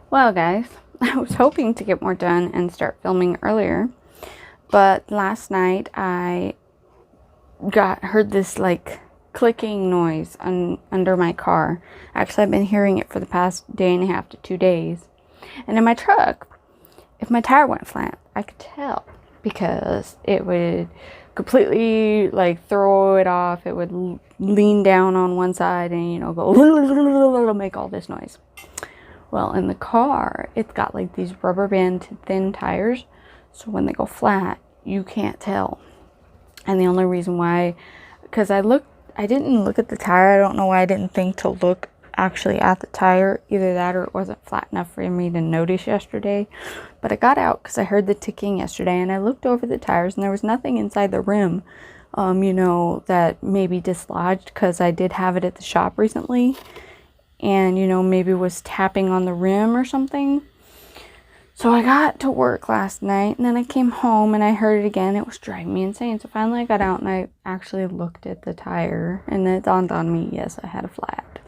Well, guys, I was hoping to get more done and start filming earlier, but last night I heard this like clicking noise under my car. Actually, I've been hearing it for the past day and a half to 2 days. And in my truck, if my tire went flat, I could tell because it would completely like throw it off. It would lean down on one side and, you know, go make all this noise. Well, in the car, it's got like these rubber band thin tires. So when they go flat, you can't tell. And the only reason why, because I didn't look at the tire. I don't know why I didn't think to look actually at the tire. Either that or it wasn't flat enough for me to notice yesterday. But I got out because I heard the ticking yesterday and I looked over the tires and there was nothing inside the rim, you know, that maybe dislodged because I did have it at the shop recently. And, you know, maybe was tapping on the rim or something. So I got to work last night and then I came home and I heard it again. It was driving me insane. So finally I got out and I actually looked at the tire and it dawned on me, yes, I had a flat.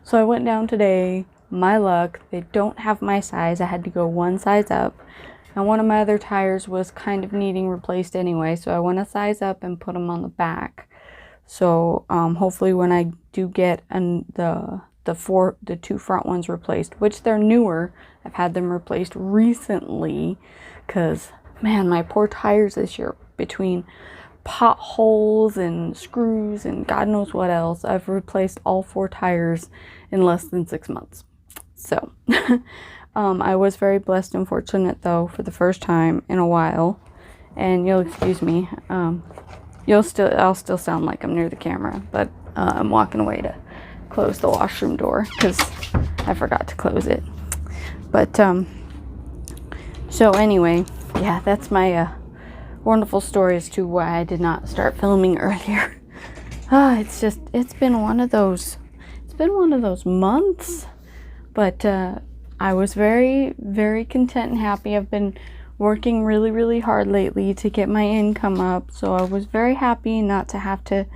So I went down today. My luck, they don't have my size. I had to go one size up. And one of my other tires was kind of needing replaced anyway. So I went a size up and put them on the back. So hopefully when I do get the two front ones replaced, which they're newer. I've had them replaced recently because, man, my poor tires this year, between potholes and screws and God knows what else, I've replaced all 4 tires in less than 6 months. So I was very blessed and fortunate though for the first time in a while. And you'll excuse me, I'll still sound like I'm near the camera, but I'm walking away to close the washroom door because I forgot to close it. But so anyway, yeah, that's my wonderful story as to why I did not start filming earlier. It's been one of those months, but I was very, very content and happy. I've been working really, really hard lately to get my income up, so I was very happy not to have to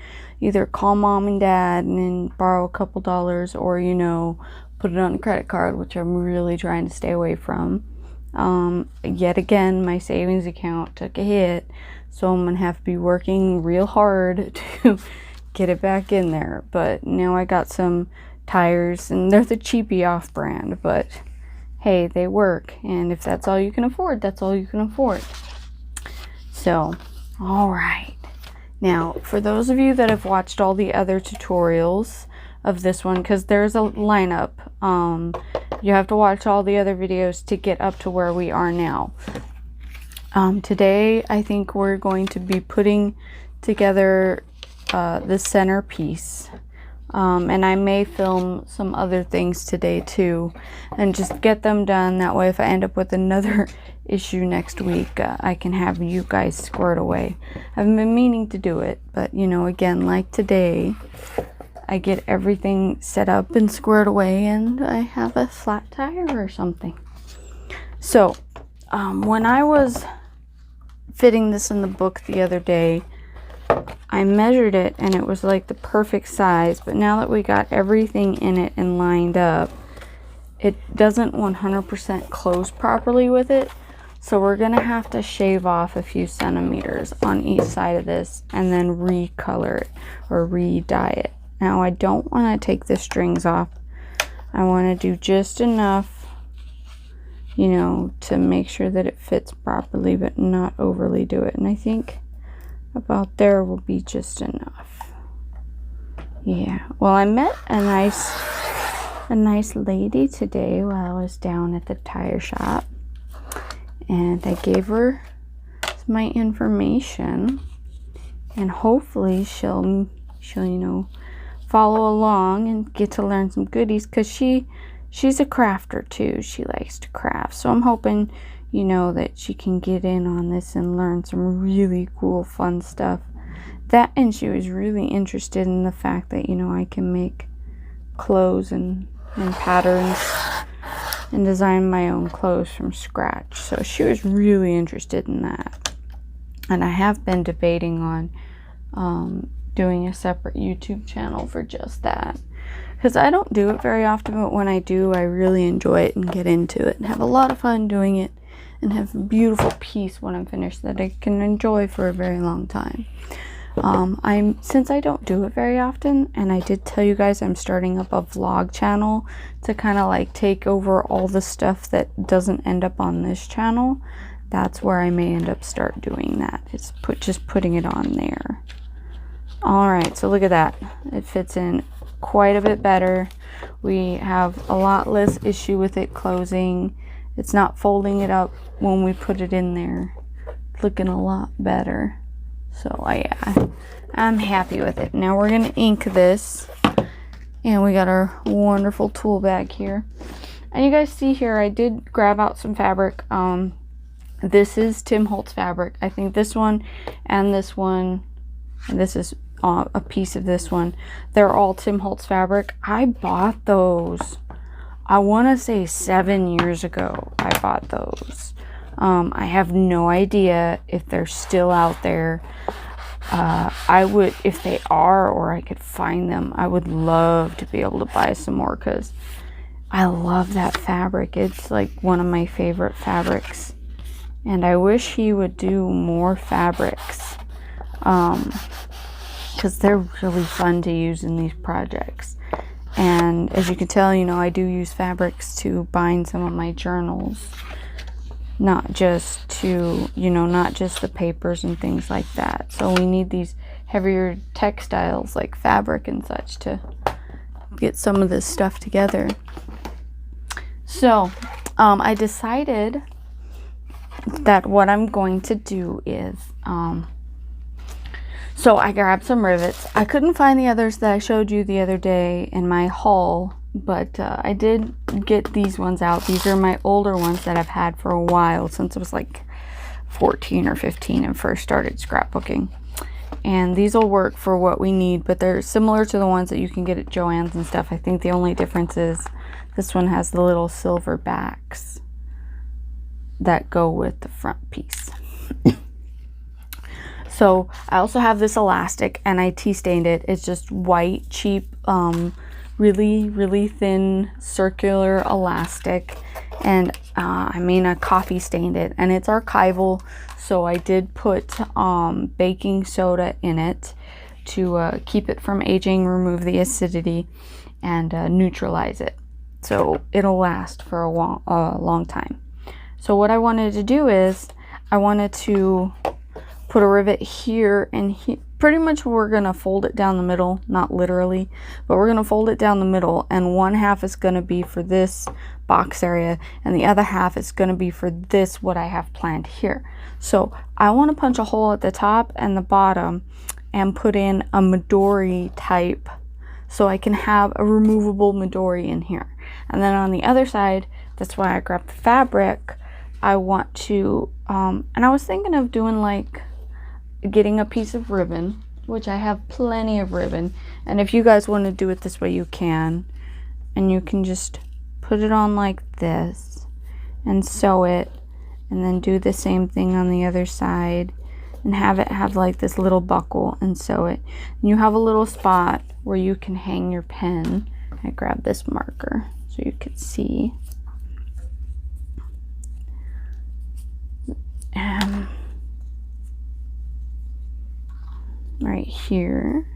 either call mom and dad and then borrow a couple dollars or, you know, put it on a credit card, which I'm really trying to stay away from. Yet again, my savings account took a hit, so I'm gonna have to be working real hard to get it back in there. But now I got some tires and they're the cheapy off brand, but hey, they work, and if that's all you can afford, that's all you can afford. So, all right. Now, for those of you that have watched all the other tutorials of this one, because there's a lineup, you have to watch all the other videos to get up to where we are now. Today, I think we're going to be putting together the centerpiece. And I may film some other things today too and just get them done. That way if I end up with another issue next week, I can have you guys squared away. I've been meaning to do it, but you know, again, like today, I get everything set up and squared away and I have a flat tire or something. So when I was fitting this in the book the other day, I measured it and it was like the perfect size, but now that we got everything in it and lined up, it doesn't 100% close properly with it. So we're gonna have to shave off a few centimeters on each side of this and then recolor it or re-dye it. Now I don't want to take the strings off. I want to do just enough, you know, to make sure that it fits properly, but not overly do it. And I think about there will be just enough. Yeah. Well, I met a nice lady today while I was down at the tire shop, and I gave her my information, and hopefully she'll you know, follow along and get to learn some goodies, because she's a crafter too. She likes to craft, so I'm hoping, you know, that she can get in on this and learn some really cool fun stuff. That, and she was really interested in the fact that, you know, I can make clothes and patterns and design my own clothes from scratch. So she was really interested in that. And I have been debating on doing a separate YouTube channel for just that. Because I don't do it very often, but when I do, I really enjoy it and get into it and have a lot of fun doing it and have a beautiful piece when I'm finished that I can enjoy for a very long time. Since I don't do it very often, and I did tell you guys I'm starting up a vlog channel to kind of like take over all the stuff that doesn't end up on this channel, that's where I may end up start doing that. It's just putting it on there. Alright, so look at that. It fits in quite a bit better. We have a lot less issue with it closing. It's not folding it up when we put it in there. It's looking a lot better. So yeah, I'm happy with it. Now we're gonna ink this, and we got our wonderful tool bag here. And you guys see here, I did grab out some fabric. This is Tim Holtz fabric. I think this one and this one, and this is a piece of this one, they're all Tim Holtz fabric. I bought those, I want to say 7 years ago. I bought those. I have no idea if they're still out there. I would, if they are, or I could find them, I would love to be able to buy some more, because I love that fabric. It's like one of my favorite fabrics, and I wish he would do more fabrics, because they're really fun to use in these projects. And as you can tell, you know, I do use fabrics to bind some of my journals, not just to, you know, not just the papers and things like that. So we need these heavier textiles like fabric and such to get some of this stuff together. So I decided that what I'm going to do is, so I grabbed some rivets. I couldn't find the others that I showed you the other day in my haul, but I did get these ones out. These are my older ones that I've had for a while, since I was like 14 or 15 and first started scrapbooking. And these will work for what we need, but they're similar to the ones that you can get at Joann's and stuff. I think the only difference is this one has the little silver backs that go with the front piece. So I also have this elastic, and I tea stained it. It's just white, cheap, really thin circular elastic, and I coffee stained it, and it's archival. So I did put baking soda in it to keep it from aging, remove the acidity, and neutralize it, so it'll last for a long time. So what I wanted to do is I wanted to put a rivet here and here. Pretty much we're gonna fold it down the middle, not literally, but we're gonna fold it down the middle, and one half is gonna be for this box area, and the other half is gonna be for this, what I have planned here. So I want to punch a hole at the top and the bottom and put in a Midori type, so I can have a removable Midori in here. And then on the other side, that's why I grabbed the fabric, I want to, and I was thinking of doing like, getting a piece of ribbon, which I have plenty of ribbon, and if you guys want to do it this way, you can, and you can just put it on like this and sew it, and then do the same thing on the other side and have it have like this little buckle and sew it, and you have a little spot where you can hang your pen. I grabbed this marker so you could see. Right here,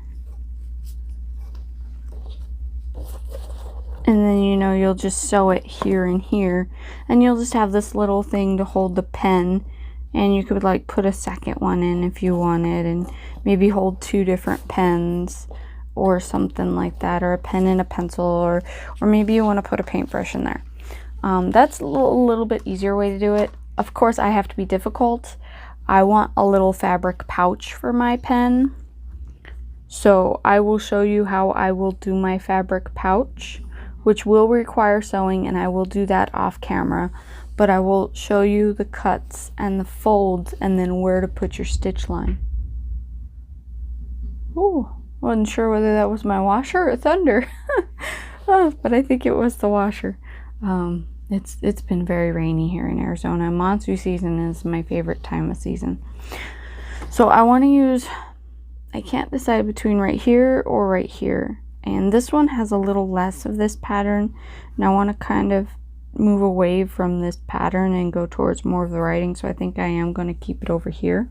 and then, you know, you'll just sew it here and here, and you'll just have this little thing to hold the pen, and you could like put a second one in if you wanted, and maybe hold 2 different pens or something like that, or a pen and a pencil, or maybe you want to put a paintbrush in there. That's a little bit easier way to do it. Of course, I have to be difficult. I want a little fabric pouch for my pen, so I will show you how I will do my fabric pouch, which will require sewing, and I will do that off camera, but I will show you the cuts and the folds and then where to put your stitch line. Ooh, wasn't sure whether that was my washer or thunder. But I think it was the washer. It's been very rainy here in Arizona. Monsoon season is my favorite time of season. So I want to use I can't decide between right here or right here. And this one has a little less of this pattern, and I want to kind of move away from this pattern and go towards more of the writing, so I think I am going to keep it over here.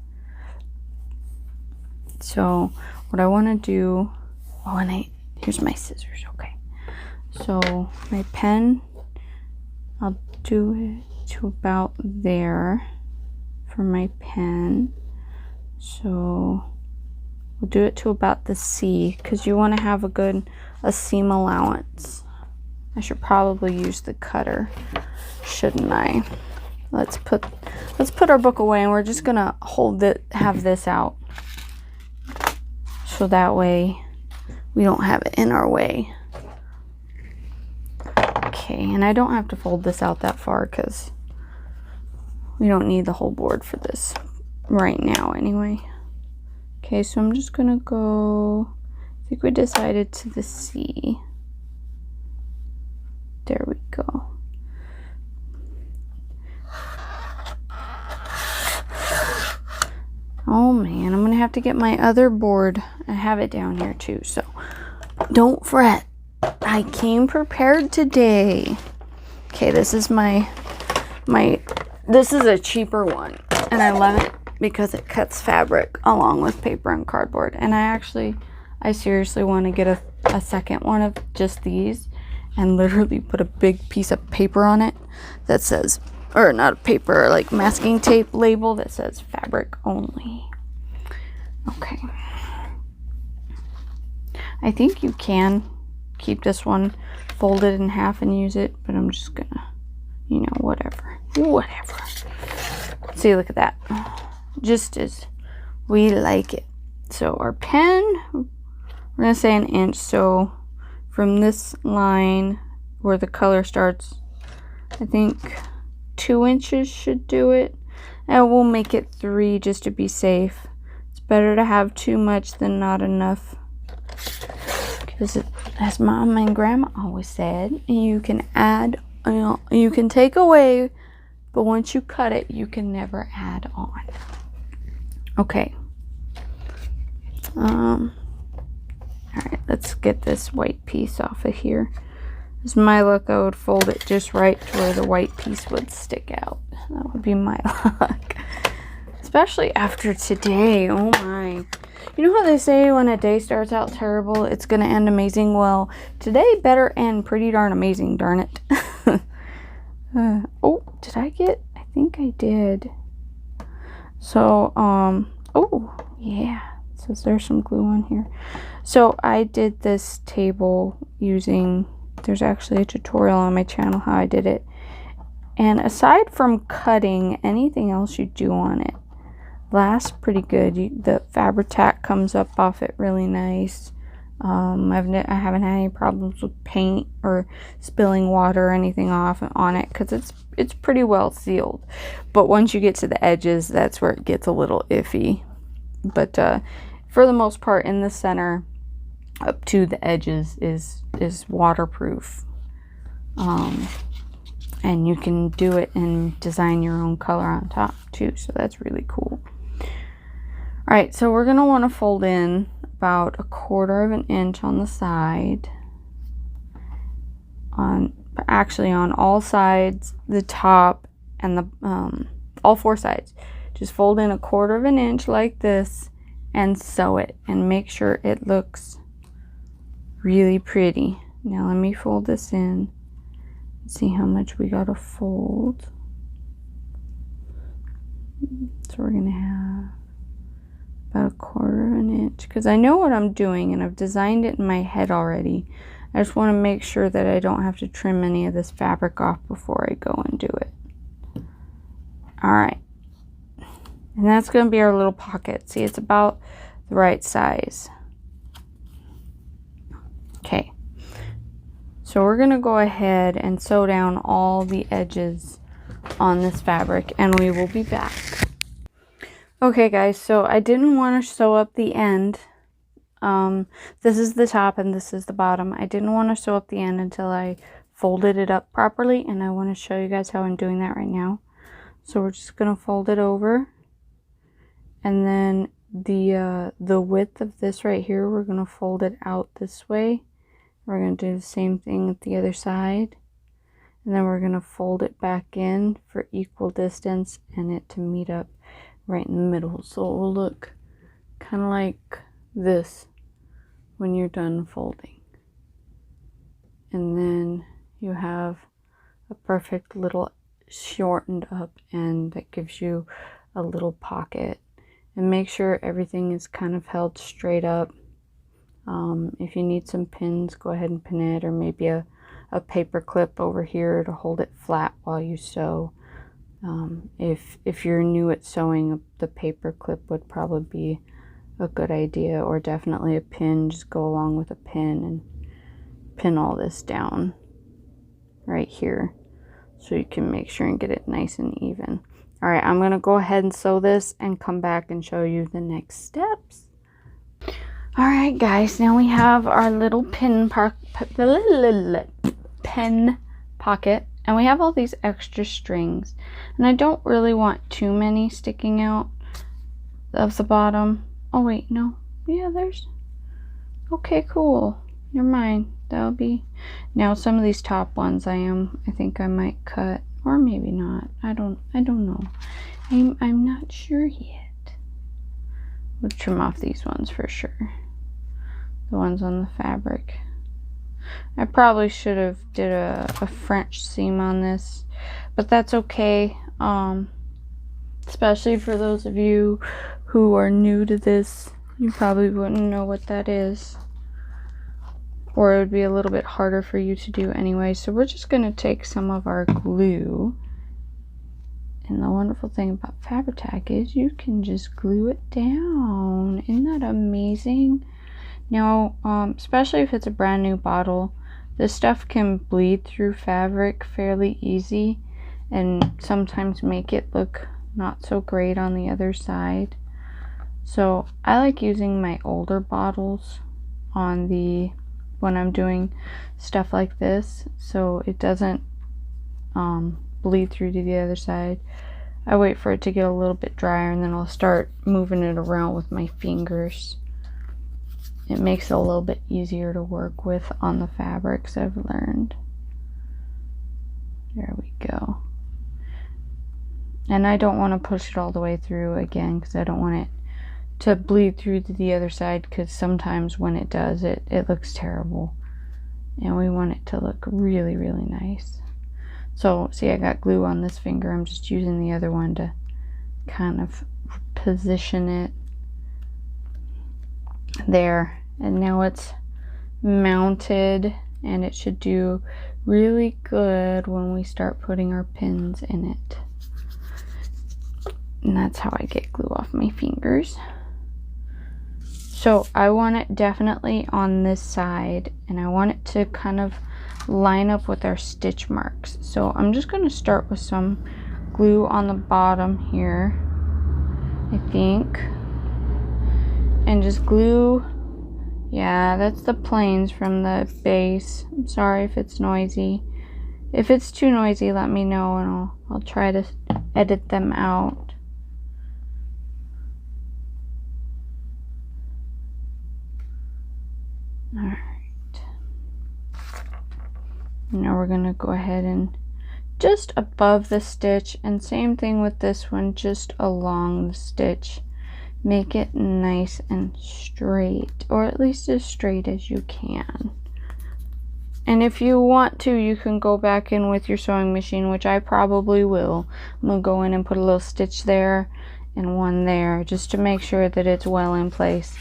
So what I want to do, oh, and here's my scissors. Okay, so my pen, I'll do it to about there for my pen. So we'll do it to about the C, because you want to have a seam allowance. I should probably use the cutter, shouldn't I? Let's put our book away, and we're just gonna have this out, so that way we don't have it in our way. Okay, and I don't have to fold this out that far because we don't need the whole board for this right now anyway. Okay, so I'm just gonna go, I think we decided to the C. There we go. Oh man, I'm gonna have to get my other board. I have it down here too, so don't fret. I came prepared today. Okay, this is this is a cheaper one, and I love it because it cuts fabric along with paper and cardboard. And I seriously want to get a second one of just these and literally put a big piece of paper on it that says, or not a paper, like masking tape label that says fabric only. Okay. I think you can keep this one folded in half and use it, but I'm just gonna, whatever. See, look at that. Just as we like it. So our pen, we're gonna say 1 inch. So from this line where the color starts, I think 2 inches should do it. And we'll make it 3 just to be safe. It's better to have too much than not enough. Because as Mom and Grandma always said, you can add, you can take away, but once you cut it, you can never add on. Okay. Alright, let's get this white piece off of here. As my luck, I would fold it just right to where the white piece would stick out. That would be my luck. Especially after today. Oh my. You know how they say when a day starts out terrible, it's going to end amazing? Well, today better end pretty darn amazing, darn it. Oh, did I get? I think I did. So, oh, yeah. It says there's some glue on here. So I did this table using, there's actually a tutorial on my channel how I did it. And aside from cutting, anything else you do on it lasts pretty good. The Fabri-Tac comes up off it really nice. I haven't had any problems with paint or spilling water or anything off on it because it's pretty well sealed. But once you get to the edges, that's where it gets a little iffy. But for the most part, in the center up to the edges is waterproof. And you can do it and design your own color on top too, so that's really cool. All right, so we're gonna want to fold in about 1/4 inch on the side, actually on all sides, the top and the all 4 sides. Just fold in 1/4 inch like this and sew it and make sure it looks really pretty. Now let me fold this in. See how much we gotta fold. So we're gonna have about 1/4 inch because I know what I'm doing and I've designed it in my head already. I just want to make sure that I don't have to trim any of this fabric off before I go and do it. Alright, and that's going to be our little pocket. See, it's about the right size. Okay, so we're going to go ahead and sew down all the edges on this fabric and we will be back. Okay guys, so I didn't want to sew up the end. This is the top and this is the bottom. I didn't want to sew up the end until I folded it up properly, and I want to show you guys how I'm doing that right now. So we're just going to fold it over, and then the width of this right here, we're going to fold it out this way. We're going to do the same thing at the other side. And then we're going to fold it back in for equal distance and it to meet up right in the middle. So it will look kind of like this when you're done folding. And then you have a perfect little shortened up end that gives you a little pocket. And make sure everything is kind of held straight up. If you need some pins, go ahead and pin it, or maybe a paper clip over here to hold it flat while you sew. If you're new at sewing, the paper clip would probably be a good idea, or definitely a pin. Just go along with a pin and pin all this down right here so you can make sure and get it nice and even. All right, I'm going to go ahead and sew this and come back and show you the next steps. All right, guys, now we have our little pen pocket, and we have all these extra strings. And I don't really want too many sticking out of the bottom. Oh, wait, no. Yeah, there's... Okay, cool. Never mind. That'll be... Now, some of these top ones I think I might cut. Or maybe not. I don't know. I'm not sure yet. We'll trim off these ones for sure. The ones on the fabric. I probably should have did a French seam on this, but that's okay. Especially for those of you who are new to this, you probably wouldn't know what that is. Or it would be a little bit harder for you to do anyway. So we're just going to take some of our glue. And the wonderful thing about Fabri-Tac is you can just glue it down. Isn't that amazing? Now, especially if it's a brand new bottle, this stuff can bleed through fabric fairly easy and sometimes make it look not so great on the other side. So I like using my older bottles on when I'm doing stuff like this, so it doesn't bleed through to the other side. I wait for it to get a little bit drier and then I'll start moving it around with my fingers. It makes it a little bit easier to work with on the fabrics, I've learned. There we go. And I don't want to push it all the way through again because I don't want it to bleed through to the other side, because sometimes when it does, it looks terrible. And we want it to look really, really nice. So, see, I got glue on this finger. I'm just using the other one to kind of position it there. And now it's mounted, and it should do really good when we start putting our pins in it. And that's how I get glue off my fingers. So I want it definitely on this side, and I want it to kind of line up with our stitch marks. So I'm just going to start with some glue on the bottom here, I think, and just glue. Yeah, that's the planes from the base. I'm sorry if it's noisy. If it's too noisy, let me know and I'll try to edit them out. Alright. Now we're going to go ahead and just above the stitch, and same thing with this one, just along the stitch. Make it nice and straight, or at least as straight as you can. And if you want to, you can go back in with your sewing machine, which I probably will. I'm going to go in and put a little stitch there and one there, just to make sure that it's well in place.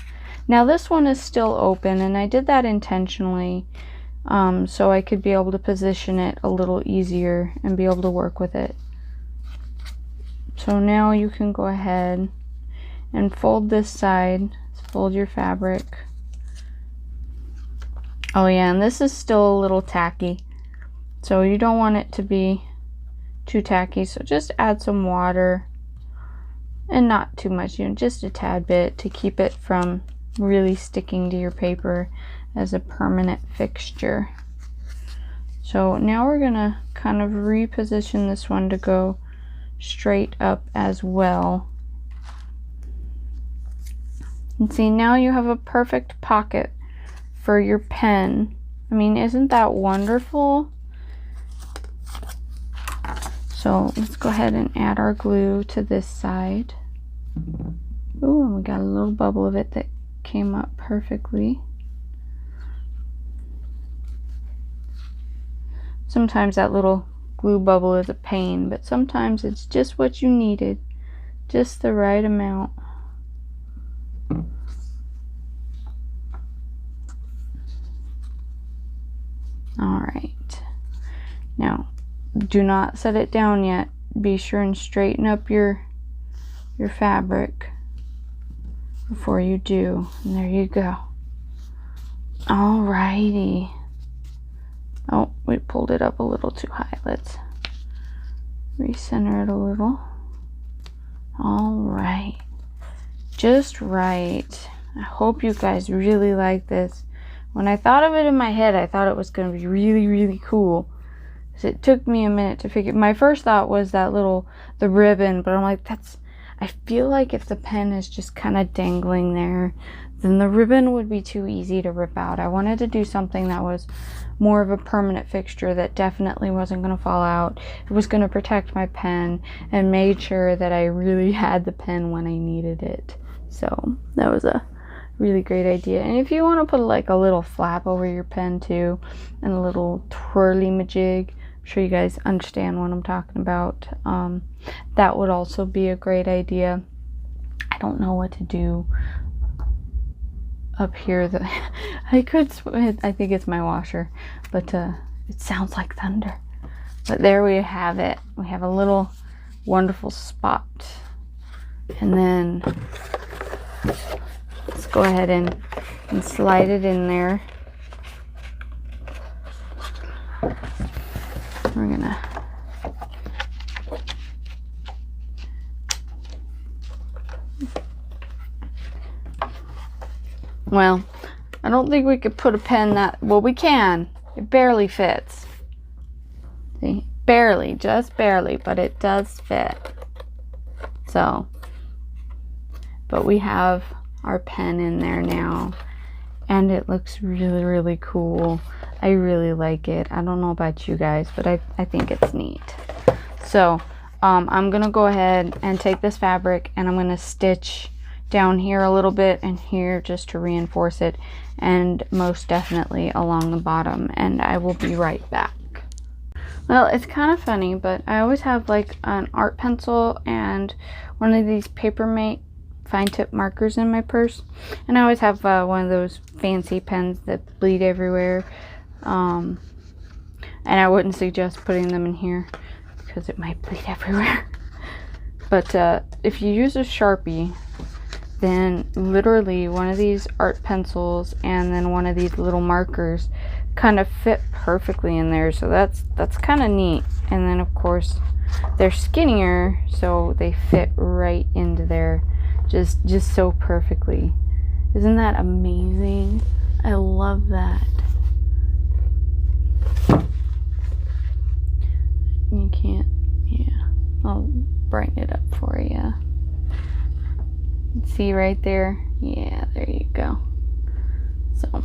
Now this one is still open, and I did that intentionally so I could be able to position it a little easier and be able to work with it. So now you can go ahead and fold this side, fold your fabric. Oh yeah, and this is still a little tacky, so you don't want it to be too tacky, so just add some water, and not too much, just a tad bit to keep it from really sticking to your paper as a permanent fixture. So now we're gonna kind of reposition this one to go straight up as well. And see, now you have a perfect pocket for your pen. I mean, isn't that wonderful? So let's go ahead and add our glue to this side. Ooh, and we got a little bubble of it that came up perfectly. Sometimes that little glue bubble is a pain, but sometimes it's just what you needed. Just the right amount. Alright. Now, do not set it down yet. Be sure and straighten up your fabric before you do. And there you go. Alrighty. Oh, we pulled it up a little too high. Let's recenter it a little. Alright. Just right. I hope you guys really like this. When I thought of it in my head, I thought it was going to be really, really cool. So it took me a minute to figure. My first thought was that the ribbon, but I'm like, I feel like if the pen is just kind of dangling there, then the ribbon would be too easy to rip out. I wanted to do something that was more of a permanent fixture that definitely wasn't going to fall out. It was going to protect my pen and made sure that I really had the pen when I needed it. So that was a really great idea. And if you want to put like a little flap over your pen too, and a little twirly majig, I'm sure you guys understand what I'm talking about. That would also be a great idea. I don't know what to do up here. I think it's my washer, but it sounds like thunder. But there we have it. We have a little wonderful spot. And then let's go ahead and slide it in there. We're gonna well, I don't think we could put a pen that, well, we can. It barely fits. See, barely, just barely, but it does fit. So, but we have our pen in there now, and it looks really, really cool. I really like it. I don't know about you guys, but I think it's neat. So, I'm gonna go ahead and take this fabric and I'm gonna stitch down here a little bit and here just to reinforce it, and most definitely along the bottom, and I will be right back. Well, it's kind of funny, but I always have like an art pencil and one of these Papermate fine tip markers in my purse, and I always have one of those fancy pens that bleed everywhere, and I wouldn't suggest putting them in here because it might bleed everywhere. But if you use a Sharpie, then literally one of these art pencils and then one of these little markers kind of fit perfectly in there, so that's kind of neat. And then of course they're skinnier, so they fit right into there just so perfectly. Isn't that amazing? I love that. You can't, yeah, I'll brighten it up for you. See right there? Yeah, there you go. So,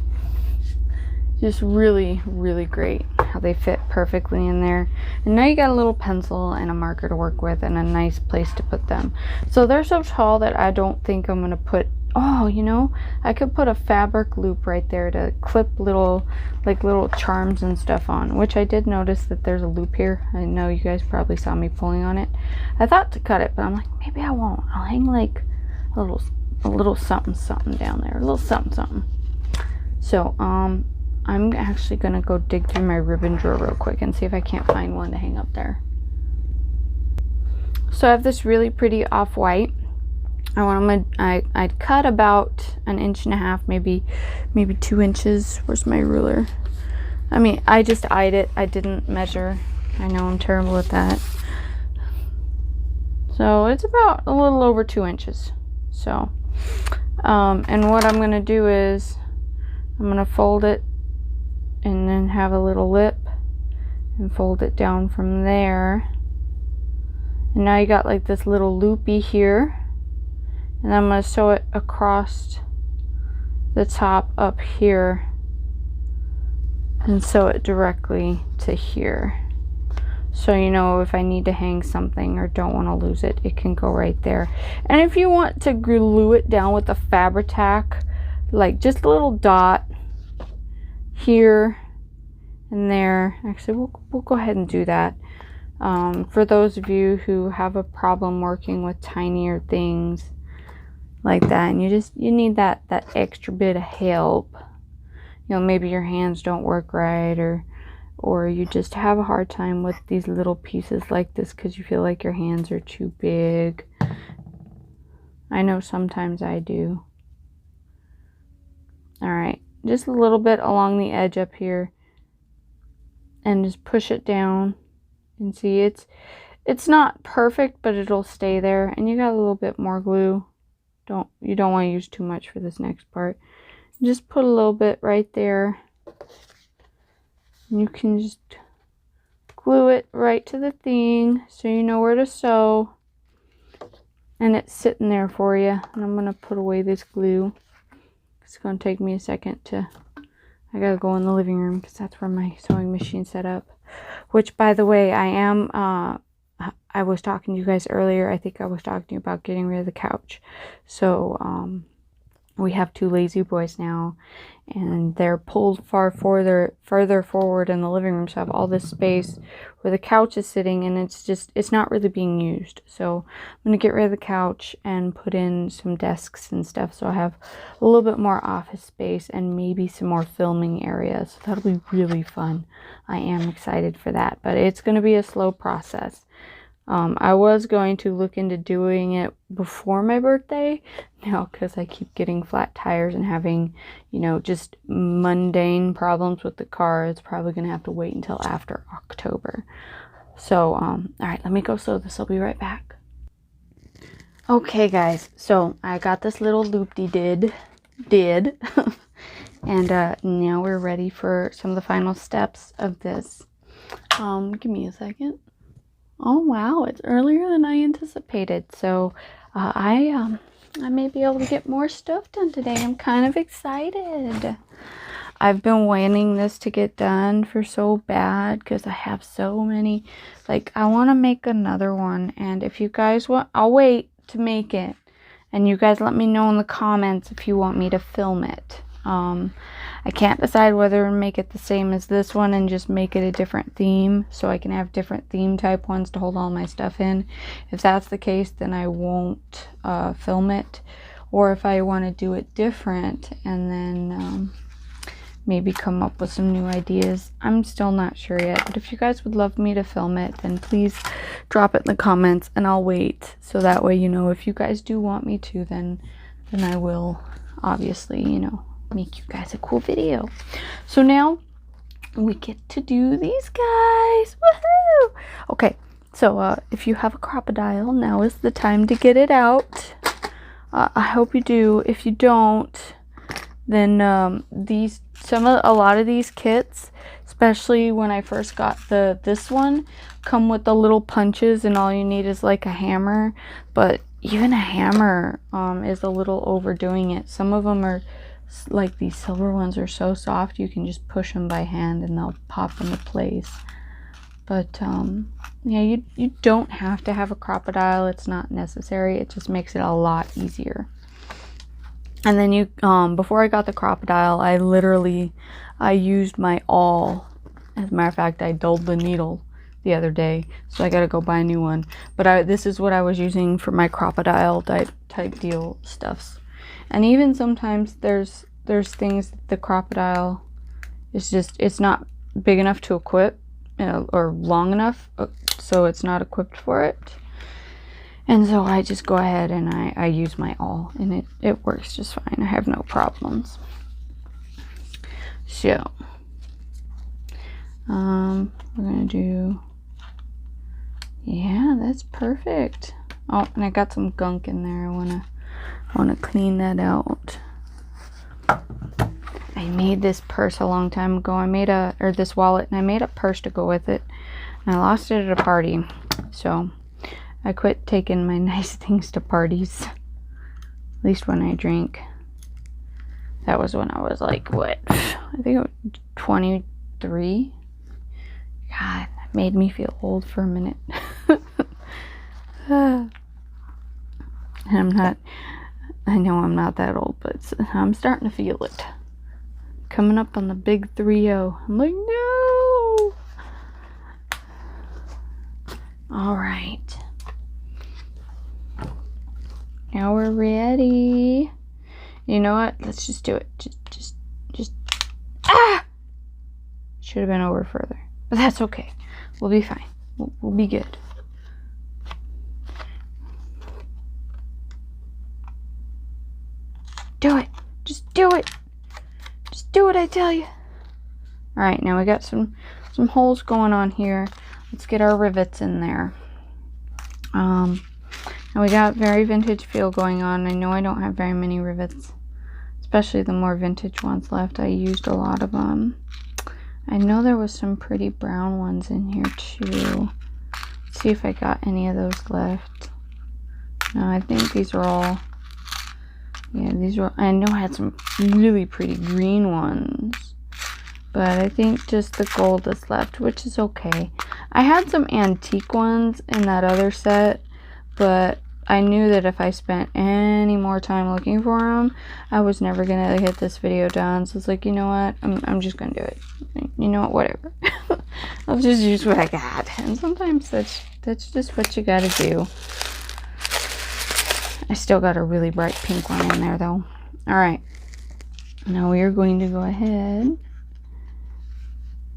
just really, really great how they fit perfectly in there. And now you got a little pencil and a marker to work with and a nice place to put them. So they're so tall that I don't think I'm gonna put, oh, you know, I could put a fabric loop right there to clip little charms and stuff on, which I did notice that there's a loop here. I know you guys probably saw me pulling on it. I thought to cut it, but I'm like, maybe I won't. I'll hang like a little something down there, a little something. So I'm actually gonna go dig through my ribbon drawer real quick and see if I can't find one to hang up there. So I have this really pretty off-white. I'd cut about 1.5 inches, maybe 2 inches. Where's my ruler? I mean, I just eyed it. I didn't measure. I know I'm terrible at that. So it's about a little over 2 inches. So, and what I'm gonna do is I'm gonna fold it and then have a little lip and fold it down from there. And now you got like this little loopy here, and I'm gonna sew it across the top up here and sew it directly to here. So you know, if I need to hang something or don't want to lose it, it can go right there. And if you want to glue it down with a Fabri-Tac, like just a little dot here and there. Actually, we'll go ahead and do that. For those of you who have a problem working with tinier things like that, and you need that extra bit of help. You know, maybe your hands don't work right, or you just have a hard time with these little pieces like this because you feel like your hands are too big. I know sometimes I do. All right, just a little bit along the edge up here, and just push it down. And see, it's not perfect, but it'll stay there. And you got a little bit more glue. You don't want to use too much for this next part. Just put a little bit right there. You can just glue it right to the thing so you know where to sew. And it's sitting there for you. And I'm going to put away this glue. It's going to take me a second to... I got to go in the living room because that's where my sewing machine's set up. Which, by the way, I was talking to you guys earlier. I think I was talking to you about getting rid of the couch. So, we have 2 lazy boys now, and they're pulled further forward in the living room, so I have all this space where the couch is sitting, and it's not really being used. So I'm going to get rid of the couch and put in some desks and stuff, so I have a little bit more office space and maybe some more filming areas. So that'll be really fun. I am excited for that, but it's going to be a slow process. I was going to look into doing it before my birthday now, because I keep getting flat tires and having, you know, just mundane problems with the car. It's probably going to have to wait until after October. So, all right, let me go sew this. I'll be right back. Okay, guys, so I got this little loop-de-did, and now we're ready for some of the final steps of this. Give me a second. Oh wow, it's earlier than I anticipated. So I may be able to get more stuff done today. I'm kind of excited. I've been wanting this to get done for so bad because I have so many. Like, I want to make another one, and if you guys want, I'll wait to make it. And you guys let me know in the comments if you want me to film it. I can't decide whether to make it the same as this one and just make it a different theme so I can have different theme type ones to hold all my stuff in. If that's the case, then I won't film it. Or if I want to do it different and then maybe come up with some new ideas. I'm still not sure yet, but if you guys would love me to film it, then please drop it in the comments and I'll wait. So that way, you know, if you guys do want me to, then I will obviously, you know, make you guys a cool video. So now we get to do these guys. Woohoo! Okay, so if you have a crocodile, now is the time to get it out. I hope you do. If you don't, then a lot of these kits, especially when I first got this one, come with the little punches and all you need is like a hammer. But even a hammer is a little overdoing it. Some of them are like, these silver ones are so soft you can just push them by hand and they'll pop into place. But yeah, you don't have to have a crocodile. It's not necessary. It just makes it a lot easier. And then you before I got the crocodile, I used my awl. As a matter of fact, I dulled the needle the other day, so I gotta go buy a new one. But this is what I was using for my crocodile type deal stuffs. And even sometimes there's things that the crocodile is just, it's not big enough to equip, or long enough, so it's not equipped for it. And so I just go ahead and I use my awl, and it works just fine. I have no problems. So we're gonna do, yeah, that's perfect. Oh, and I got some gunk in there. I want to clean that out. I made this purse a long time ago. Or this wallet, and I made a purse to go with it. And I lost it at a party. So I quit taking my nice things to parties. At least when I drink. That was when I was like, what? I think it was 23. God, that made me feel old for a minute. And I know I'm not that old, but I'm starting to feel it. Coming up on the big 3-0. I'm like, no! Alright. Now we're ready. You know what? Let's just do it. Just. Ah! Should have been over further. But that's okay. We'll be fine. We'll be good. Do it. Just do it. Just do what I tell you. Alright, now we got some holes going on here. Let's get our rivets in there. And we got very vintage feel going on. I know I don't have very many rivets, especially the more vintage ones left. I used a lot of them. I know there was some pretty brown ones in here too. Let's see if I got any of those left. No, I think these are all, yeah, these were, I know I had some really pretty green ones, but I think just the gold is left, which is okay. I had some antique ones in that other set, but I knew that if I spent any more time looking for them, I was never gonna get this video done. So it's like, you know what? I'm just gonna do it. You know what? Whatever. I'll just use what I got. And sometimes that's just what you gotta do. I still got a really bright pink one in there though. All right. Now we are going to go ahead.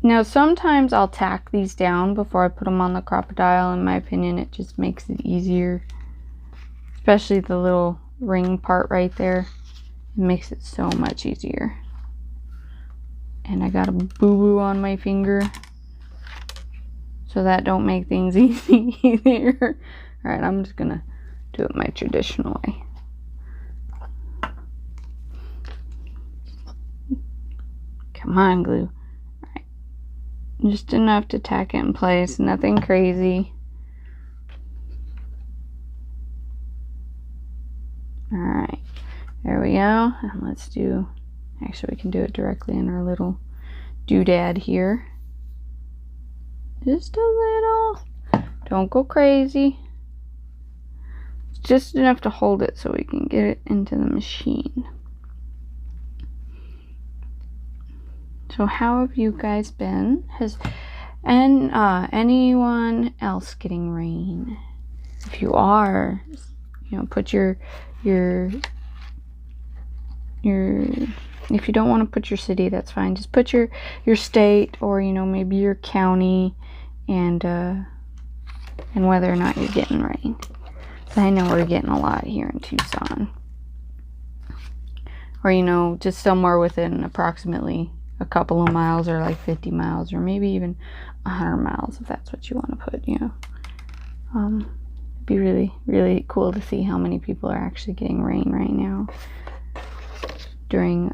Now sometimes I'll tack these down before I put them on the crocodile. In my opinion, it just makes it easier. Especially the little ring part right there. It makes it so much easier. And I got a boo-boo on my finger, so that don't make things easy either. Alright, I'm just gonna do it my traditional way. Come on, glue. Alright. Just enough to tack it in place, nothing crazy. Alright, there we go. And let's do, actually we can do it directly in our little doodad here. Just a little. Don't go crazy. It's just enough to hold it so we can get it into the machine. So how have you guys been? Has anyone else getting rain? If you are, you know, put your if you don't want to put your city, that's fine. Just put your state, or you know, maybe your county, and whether or not you're getting rain. So I know we're getting a lot here in Tucson, or you know, just somewhere within approximately a couple of miles, or like 50 miles, or maybe even 100 miles if that's what you want to put. You know, it'd be really cool to see how many people are actually getting rain right now during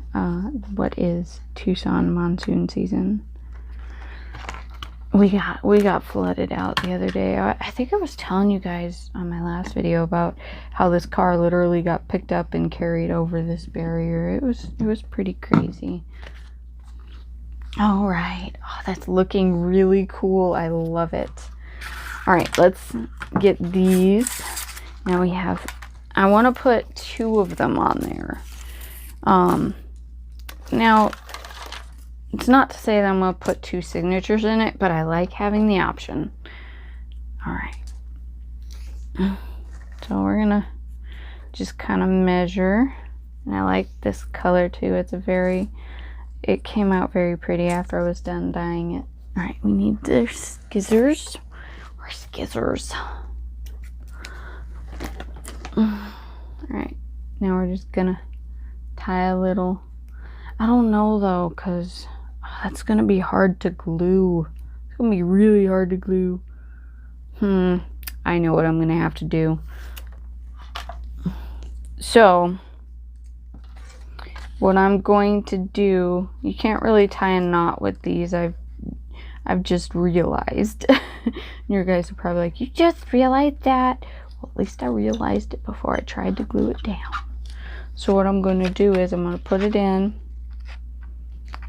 what is Tucson monsoon season. We got flooded out the other day. I think I was telling you guys on my last video about how this car literally got picked up and carried over this barrier. It was pretty crazy. All right. Oh, that's looking really cool. I love it. All right, let's get these. Now we have, I want to put 2 of them on there. Now, it's not to say that I'm going to put 2 signatures in it, but I like having the option. All right. So we're going to just kind of measure. And I like this color too. It came out very pretty after I was done dyeing it. All right, we need the scissors. Or skizzers. All right, now we're just going to tie a little. I don't know though, because that's going to be hard to glue. It's going to be really hard to glue. I know what I'm going to have to do. So, what I'm going to do, you can't really tie a knot with these. I've just realized. You guys are probably like, you just realized that? Well, at least I realized it before I tried to glue it down. So what I'm going to do is I'm going to put it in,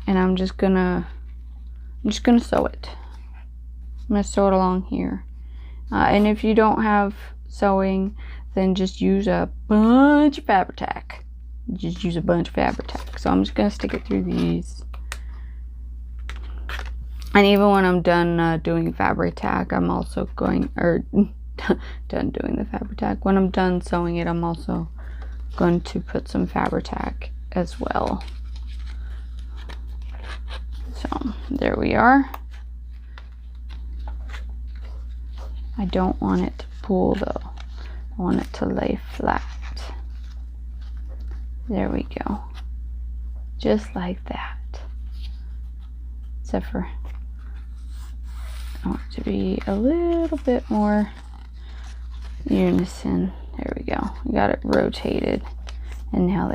and I'm just gonna sew it. I'm gonna sew it along here. And if you don't have sewing, then just use a bunch of fabric tack. Just use a bunch of fabric tack. So I'm just gonna stick it through these. And even when I'm done doing fabric tack, I'm also going, done doing the fabric tack. When I'm done sewing it, I'm also going to put some fabric tack as well. So there we are. I don't want it to pull though. I want it to lay flat. There we go. Just like that. Except for I want it to be a little bit more unison. There we go. We got it rotated. And now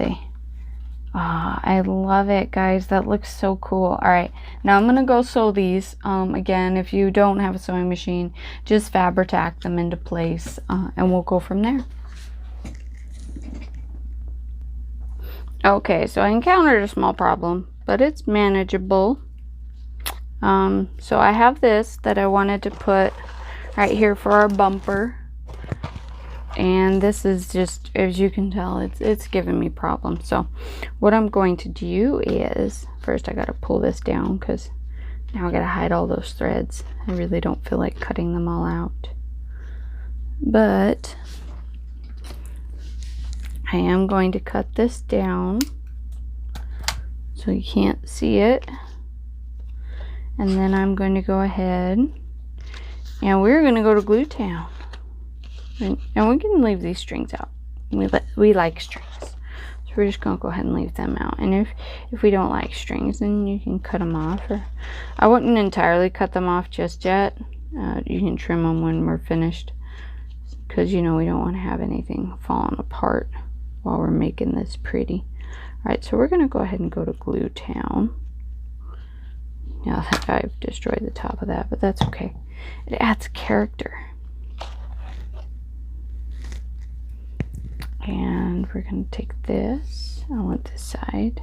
I love it, guys. That looks so cool. All right, now I'm gonna go sew these. Again, if you don't have a sewing machine, just fabric tack them into place, and we'll go from there. Okay, so I encountered a small problem, but it's manageable. So I have this that I wanted to put right here for our bumper. And this is just, as you can tell, it's giving me problems. So what I'm going to do is, first I gotta pull this down because now I gotta hide all those threads. I really don't feel like cutting them all out. But I am going to cut this down so you can't see it. And then I'm going to go ahead and we're going to go to Glue Town. And we can leave these strings out. We like strings. So we're just going to go ahead and leave them out. And if we don't like strings, then you can cut them off. Or I wouldn't entirely cut them off just yet. You can trim them when we're finished. Because, you know, we don't want to have anything falling apart while we're making this pretty. Alright, so we're going to go ahead and go to Glue Town. Now that I've destroyed the top of that, but that's okay. It adds character. And we're going to take this. I want this side.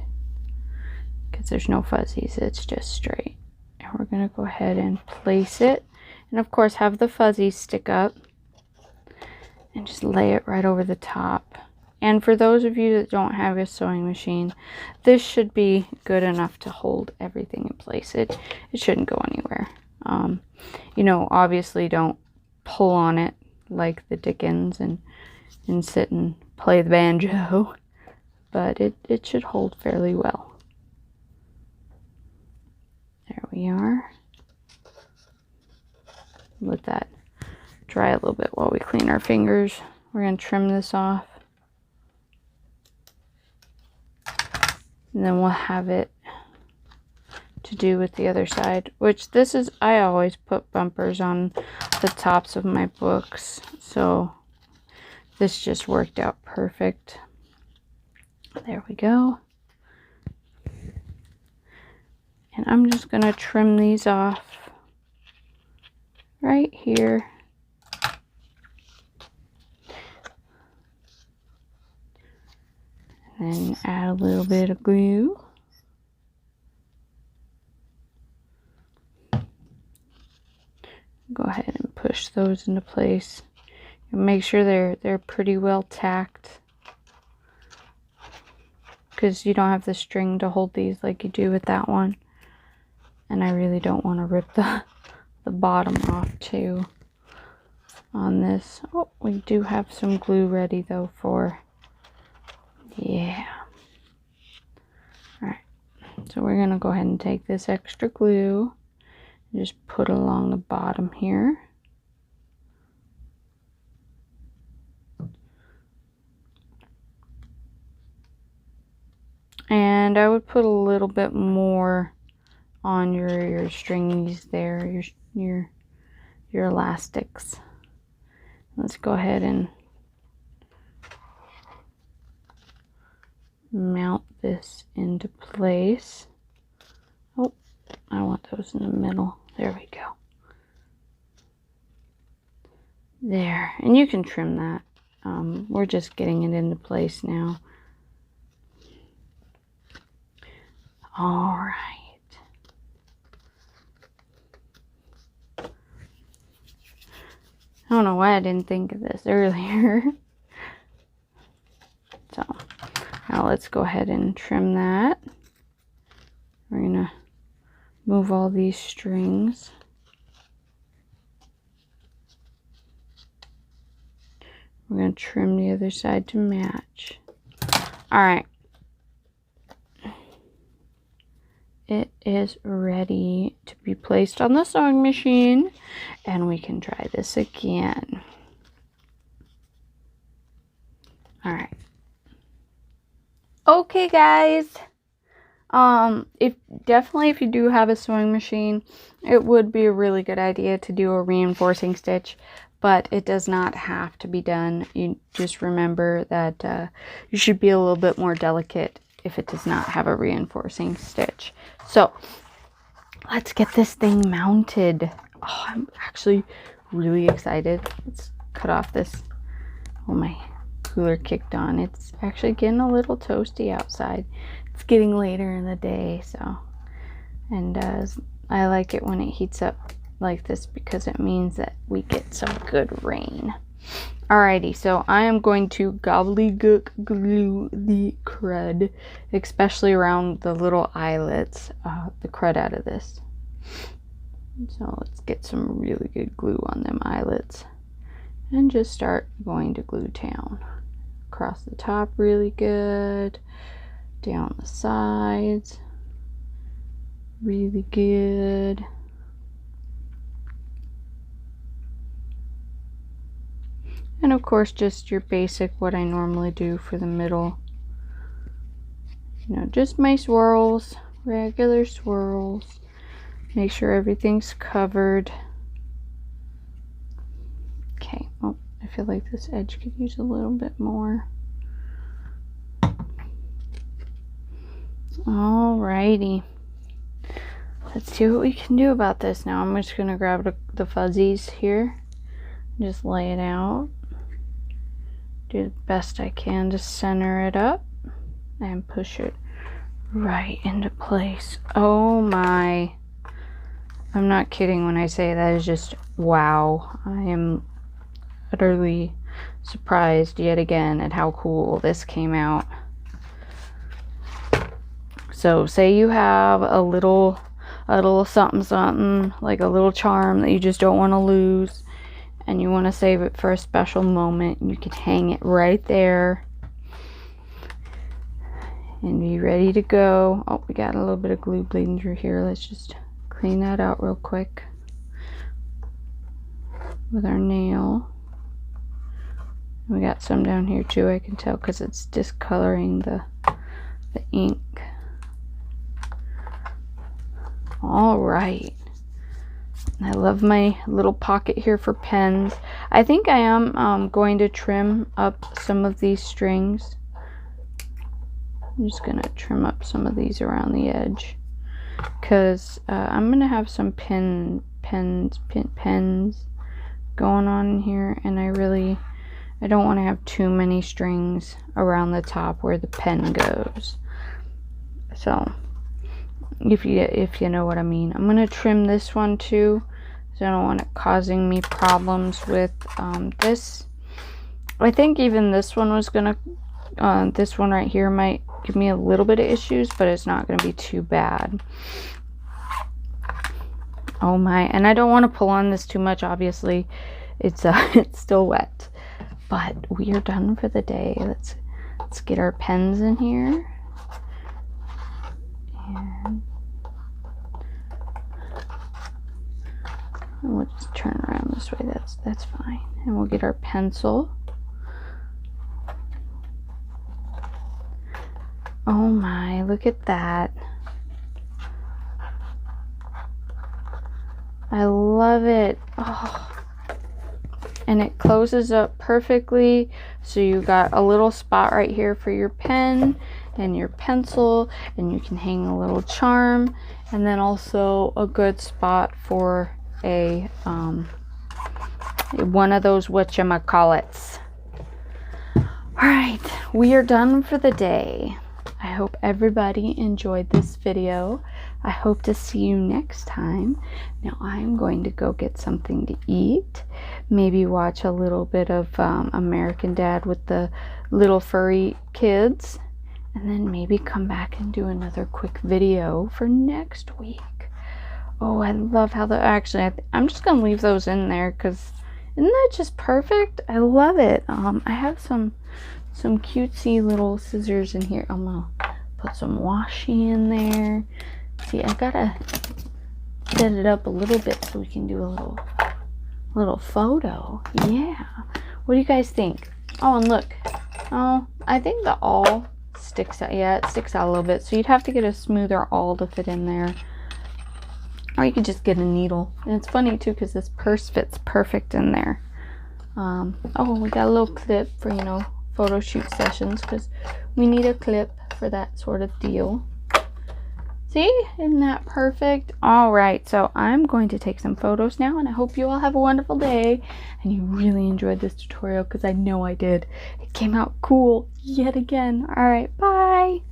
Because there's no fuzzies, it's just straight. And we're going to go ahead and place it. And of course have the fuzzies stick up. And just lay it right over the top. And for those of you that don't have a sewing machine, this should be good enough to hold everything in place. It shouldn't go anywhere. You know, obviously don't pull on it like the Dickens and sit and play the banjo, but it should hold fairly well. There we are. Let that dry a little bit while we clean our fingers. We're going to trim this off. And then we'll have it to do with the other side, which this is, I always put bumpers on the tops of my books, so this just worked out perfect. There we go. And I'm just going to trim these off right here. And then add a little bit of glue. Go ahead and push those into place. And make sure they're pretty well tacked, because you don't have the string to hold these like you do with that one. And I really don't want to rip the bottom off too on this. Oh, we do have some glue ready though for, yeah. Alright, so we're going to go ahead and take this extra glue and just put it along the bottom here. And I would put a little bit more on your stringies there, your elastics. Let's go ahead and mount this into place. Oh, I want those in the middle. There we go. There, and you can trim that. We're just getting it into place now. All right. I don't know why I didn't think of this earlier. So now let's go ahead and trim that. We're gonna move all these strings. We're gonna trim the other side to match. All right. It is ready to be placed on the sewing machine, and we can try this again. All right. Okay, guys. If you do have a sewing machine, it would be a really good idea to do a reinforcing stitch, but it does not have to be done. You just remember that you should be a little bit more delicate if it does not have a reinforcing stitch. So let's get this thing mounted. Oh, I'm actually really excited. Let's cut off this. Oh, my cooler kicked on. It's actually getting a little toasty outside. It's getting later in the day, so, and I like it when it heats up like this because it means that we get some good rain. Alrighty, so I am going to gobbledygook glue the crud, especially around the little eyelets, the crud out of this. So let's get some really good glue on them eyelets and just start going to glue down. Across the top really good, down the sides really good. And of course, just your basic, what I normally do for the middle. You know, just my swirls, regular swirls. Make sure everything's covered. Okay, oh, I feel like this edge could use a little bit more. Alrighty. Let's see what we can do about this now. I'm just going to grab the fuzzies here. Just lay it out. Do the best I can to center it up and push it right into place. Oh my. I'm not kidding when I say that is just wow. I am utterly surprised yet again at how cool this came out. So say you have a little something something, like a little charm that you just don't want to lose, and you want to save it for a special moment, you can hang it right there and be ready to go. Oh, we got a little bit of glue bleeding through here. Let's just clean that out real quick with our nail. We got some down here too, I can tell, because it's discoloring the ink. All right. I love my little pocket here for pens. I think I am going to trim up some of these strings. I'm just going to trim up some of these around the edge, because I'm going to have some pens going on in here, and I don't want to have too many strings around the top where the pen goes. So if you know what I mean. I'm going to trim this one too, so I don't want it causing me problems with this. I think even this one was going to, this one right here might give me a little bit of issues, but it's not going to be too bad. Oh my, and I don't want to pull on this too much, obviously. It's it's still wet. But we are done for the day. Let's get our pens in here. And we'll just turn around this way. That's fine. And we'll get our pencil. Oh my, look at that. I love it. Oh. And it closes up perfectly, so you got a little spot right here for your pen and your pencil, and you can hang a little charm, and then also a good spot for a one of those whatchamacallits. All right, we are done for the day. I hope everybody enjoyed this video. I hope to see you next time. Now I'm going to go get something to eat. Maybe watch a little bit of American Dad with the little furry kids. And then maybe come back and do another quick video for next week. Oh, I love how actually, I'm just going to leave those in there because isn't that just perfect? I love it. I have some cutesy little scissors in here. I'm going to put some washi in there. See, I got to set it up a little bit so we can do a little photo. Yeah. What do you guys think? Oh, and look. Oh, I think the awl sticks out. Yeah, it sticks out a little bit. So you'd have to get a smoother awl to fit in there. Or you could just get a needle. And it's funny too because this purse fits perfect in there. Oh, we got a little clip for, you know, photo shoot sessions because we need a clip for that sort of deal. See? Isn't that perfect? All right, so I'm going to take some photos now, and I hope you all have a wonderful day and you really enjoyed this tutorial because I know I did. It came out cool yet again. All right, bye.